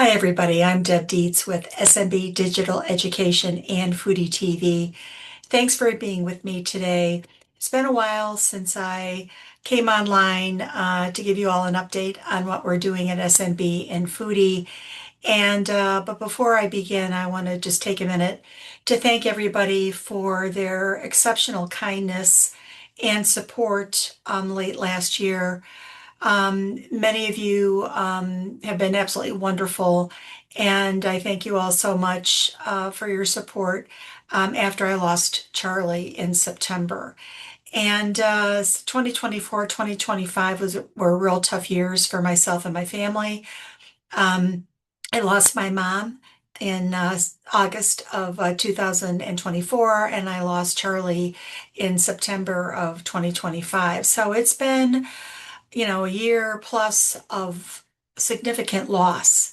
Hi, everybody. I'm Deb Dietz with SMB Digital Education and FuteeTV. Thanks for being with me today. It's been a while since I came online to give you all an update on what we're doing at SMB and Foodie. But before I begin, I want to just take a minute to thank everybody for their exceptional kindness and support late last year. Many of you have been absolutely wonderful, and I thank you all so much for your support after I lost Charlie in September. And 2024, 2025 were real tough years for myself and my family. I lost my mom in August of 2024, and I lost Charlie in September of 2025. So it's been a year plus of significant loss.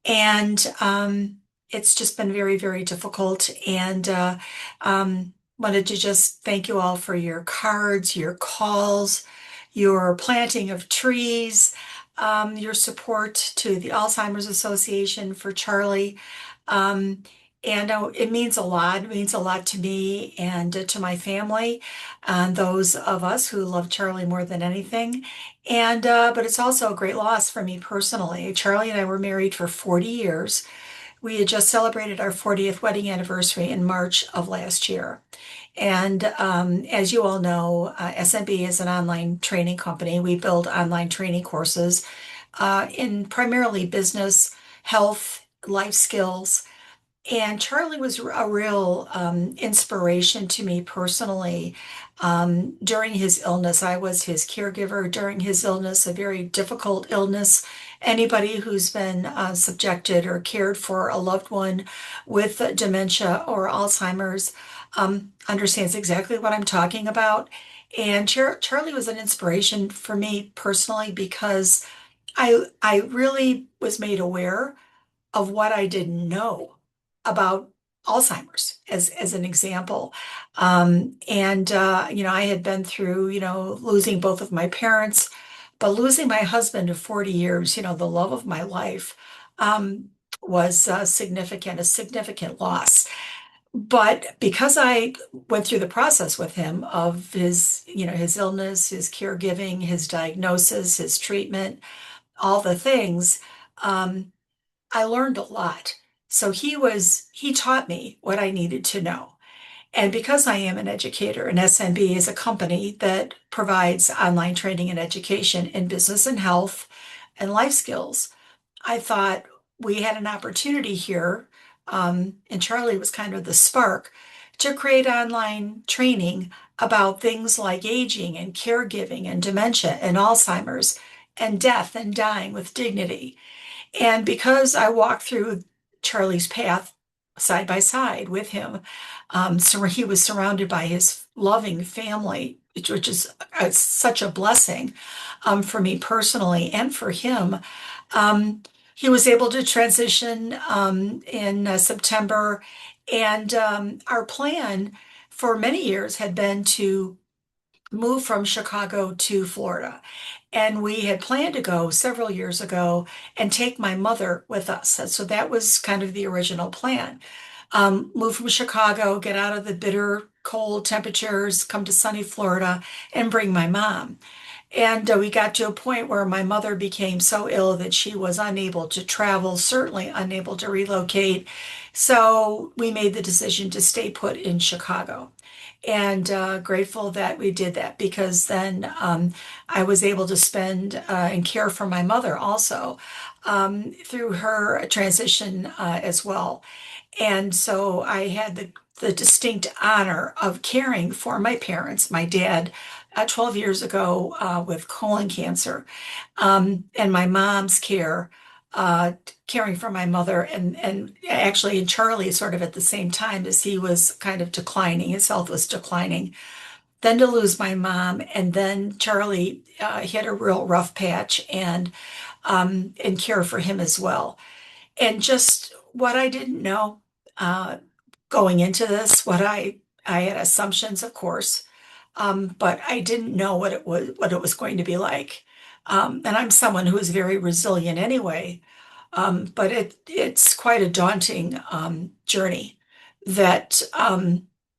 And it's just been very, very difficult. And wanted to just thank you all for your cards, your calls, your planting of trees, your support to the Alzheimer's Association for Charlie. It means a lot. It means a lot to me and to my family, and those of us who love Charlie more than anything. But it's also a great loss for me personally. Charlie and I were married for 40 years. We had just celebrated our 40th wedding anniversary in March of last year. And as you all know, SMB is an online training company. We build online training courses in primarily business, health, life skills. And Charlie was a real inspiration to me personally. During his illness, I was his caregiver during his illness, a very difficult illness. Anybody who's been subjected or cared for a loved one with dementia or Alzheimer's understands exactly what I'm talking about. And Charlie was an inspiration for me personally because I really was made aware of what I didn't know about Alzheimer's as an example. I had been through, losing both of my parents, but losing my husband of 40 years, the love of my life, was significant, a significant loss. But because I went through the process with him of his illness, his caregiving, his diagnosis, his treatment, all the things, I learned a lot. So he taught me what I needed to know. And because I am an educator, and SMB is a company that provides online training and education in business and health and life skills, I thought we had an opportunity here, and Charlie was kind of the spark, to create online training about things like aging and caregiving and dementia and Alzheimer's and death and dying with dignity. And because I walked through Charlie's path side by side with him, so he was surrounded by his loving family, which is such a blessing for me personally and for him. He was able to transition in September, and our plan for many years had been to move from Chicago to Florida. And we had planned to go several years ago and take my mother with us. So that was kind of the original plan. Move from Chicago, get out of the bitter cold temperatures, come to sunny Florida, and bring my mom. And we got to a point where my mother became so ill that she was unable to travel, certainly unable to relocate. So we made the decision to stay put in Chicago. And grateful that we did that because then I was able to spend and care for my mother also through her transition as well. And so I had the distinct honor of caring for my parents, my dad, 12 years ago with colon cancer, and my mom's caring for my mother, and actually in Charlie sort of at the same time as he was kind of declining, his health was declining. Then to lose my mom, and then Charlie hit a real rough patch, and care for him as well. And just what I didn't know going into this, I had assumptions, of course, but I didn't know what it was going to be like. And I'm someone who is very resilient anyway. But it's quite a daunting journey that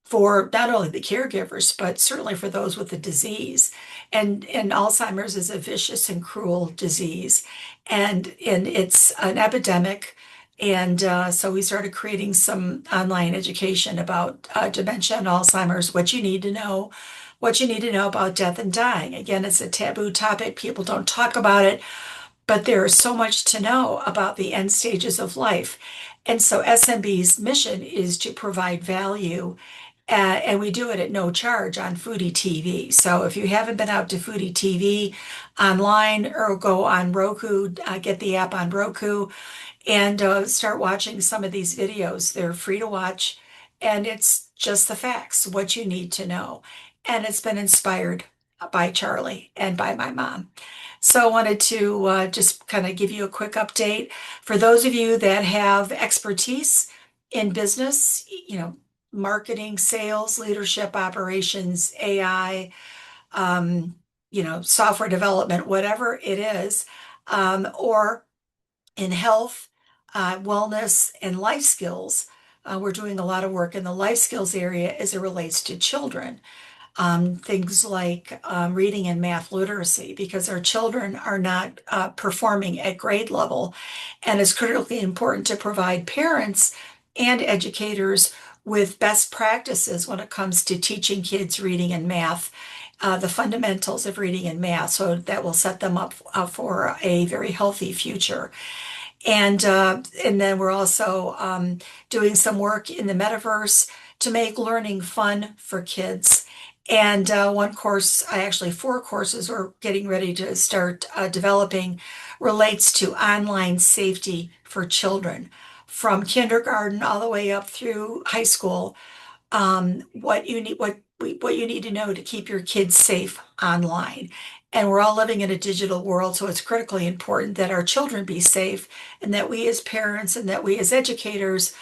for not only the caregivers, but certainly for those with the disease. And Alzheimer's is a vicious and cruel disease, and it's an epidemic. And so we started creating some online education about dementia and Alzheimer's, what you need to know about death and dying. Again, it's a taboo topic. People don't talk about it, but there is so much to know about the end stages of life. And so SMB's mission is to provide value, and we do it at no charge on Foodie TV. So if you haven't been out to Foodie TV online, or go on Roku, get the app on Roku, and start watching some of these videos. They're free to watch, and it's just the facts, what you need to know. And it's been inspired by Charlie and by my mom. So I wanted to just kind of give you a quick update. For those of you that have expertise in business, marketing, sales, leadership, operations, AI, software development, whatever it is, or in health, wellness, and life skills. We're doing a lot of work in the life skills area as it relates to children. Things like reading and math literacy, because our children are not performing at grade level. And it's critically important to provide parents and educators with best practices when it comes to teaching kids reading and math, the fundamentals of reading and math, so that will set them up for a very healthy future. And then we're also doing some work in the metaverse to make learning fun for kids. And one course, actually four courses we're getting ready to start developing, relates to online safety for children, from kindergarten all the way up through high school. What you need to know to keep your kids safe online. And we're all living in a digital world, so it's critically important that our children be safe, and that we as parents and that we as educators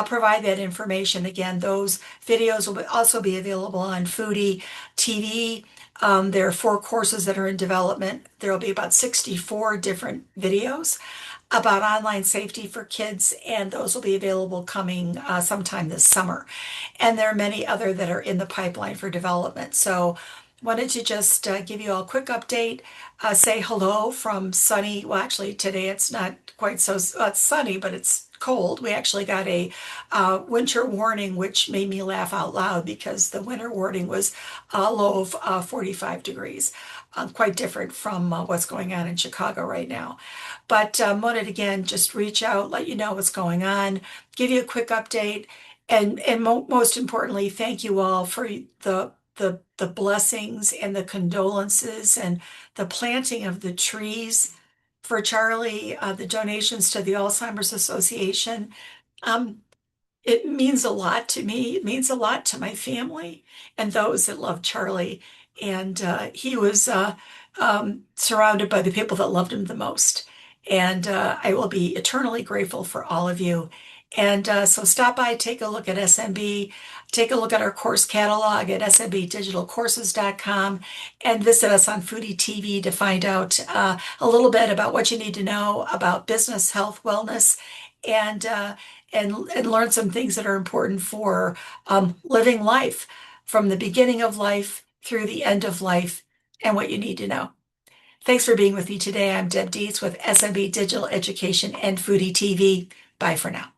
provide that information. Again, those videos will also be available on Foodie TV. There are four courses that are in development. There will be about 64 different videos about online safety for kids, and those will be available coming sometime this summer. And there are many other that are in the pipeline for development. So wanted to just give you all a quick update, say hello from sunny, well, actually today it's not quite so sunny, but it's cold. We actually got a winter warning, which made me laugh out loud, because the winter warning was a low of 45 degrees. Quite different from what's going on in Chicago right now. But wanted again, just reach out, let you know what's going on, give you a quick update, and most importantly, thank you all for the blessings and the condolences and the planting of the trees for Charlie, the donations to the Alzheimer's Association. Um, it means a lot to me. It means a lot to my family and those that love Charlie. And he was surrounded by the people that loved him the most. And I will be eternally grateful for all of you. And so stop by, take a look at SMB, take a look at our course catalog at smbdigitalcourses.com, and visit us on Foodie TV to find out a little bit about what you need to know about business, health, wellness, and and learn some things that are important for living life, from the beginning of life through the end of life, and what you need to know. Thanks for being with me today. I'm Deb Dietz with SMB Digital Education and Foodie TV. Bye for now.